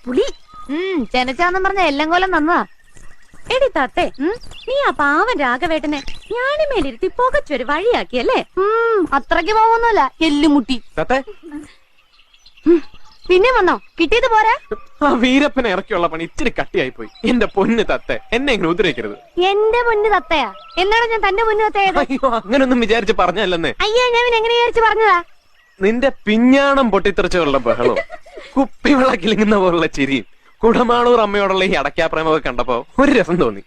പുളി ചെനച്ചാന്നും പറഞ്ഞ എല്ലാം കൊല്ലം നന്നതാ. എടി തത്തേ, നീ ആ പാവൻ രാഘവേട്ടനെ ഞാണിമേലിരുത്തി പുകച്ചൊരു വഴിയാക്കിയല്ലേ? അത്രയ്ക്ക് പോകുന്നല്ല എല്ലുമുട്ടി. പിന്നെ വന്നോ? കിട്ടിയത് പോരാ? ആ വീരപ്പനെ ഇറക്കിയുള്ള പണി ഇച്ചിരി കട്ടിയായി പോയി. എന്റെ പൊന്ന് തത്തെ, എന്നെ ഇങ്ങനെ ഉദ്രവിക്കരുത്. എന്റെ പൊന്ന് തത്തയാ? എന്നാണ് ഞാൻ തന്റെ പൊന്ന് തത്തയത്? അയ്യോ, അങ്ങനൊന്നും വിചാരിച്ച് പറഞ്ഞല്ലെന്നേ. അയ്യോ, ഞാൻ എങ്ങനെ വിചാരിച്ച് പറഞ്ഞതാ? നിന്റെ പിഞ്ഞാണം പൊട്ടിത്തെറിച്ചുള്ള ബഹളവും കുപ്പിവെള്ള കിളിങ്ങുന്ന പോലുള്ള ചിരിയും കുടമാളൂർ അമ്മയോടുള്ള ഈ അടക്കാപ്രേമൊക്കെ കണ്ടപ്പോ ഒരു രസം തോന്നി.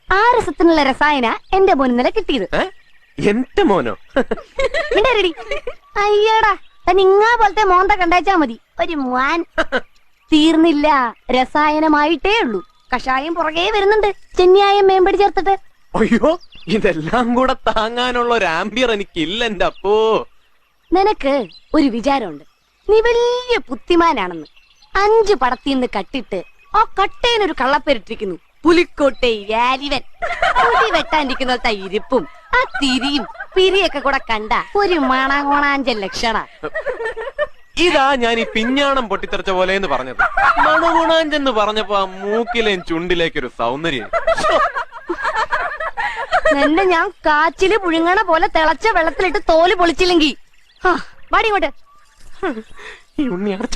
ആ രസത്തിനുള്ള രസായന എന്റെ പൊന്നില കിട്ടിയത്. എന്റെ മോനോ? അയ്യടാ, നിങ്ങാ പോലത്തെ മോന്ത കണ്ടാച്ചാ മതി. ഒരു മോൻ തീർന്നില്ല, രസായനമായിട്ടേ ഉള്ളൂ. കഷായം പുറകെ വരുന്നുണ്ട്, ചെന്നിയായം മേമ്പടി ചേർത്തിട്ട്. അയ്യോ, ഇതെല്ലാം കൂടെ താങ്ങാനുള്ള ഒരു ആംബിയർ എനിക്കില്ല എന്റെ അപ്പോ. നിനക്ക് ഒരു വിചാരമുണ്ട്, നീ വലിയ ബുദ്ധിമാനാണെന്ന്. 5 പടത്തിന്ന് കട്ടിട്ട് ആ കട്ടേനൊരു കള്ളപ്പേരിട്ടിരിക്കുന്നു, പുലിക്കോട്ടെ വാലിവൻ. മുടി വെട്ടാണ്ടിരിക്കുന്ന ഇരിപ്പും ആ തിരിയും പിരിയൊക്കെ കൂടെ കണ്ട ഒരു മണകോണാഞ്ചൽ ലക്ഷണ. ഇതാ ഞാൻ ഈ പിഞ്ഞാണം പൊട്ടിത്തെറിച്ച പോലെ എന്ന് പറഞ്ഞത്. മണഗുണാഞ്ചെന്ന് പറഞ്ഞപ്പോ ആ മൂക്കിലേയും ചുണ്ടിലേക്കൊരു സൗന്ദര്യം. നിന്നെ ഞാൻ കാച്ചില് പുഴുങ്ങണ പോലെ തിളച്ച വെള്ളത്തിലിട്ട് തോല് പൊളിച്ചില്ലെങ്കി വാടി ഇങ്ങോട്ട്. ഈ ഉണ്ണിയാണ്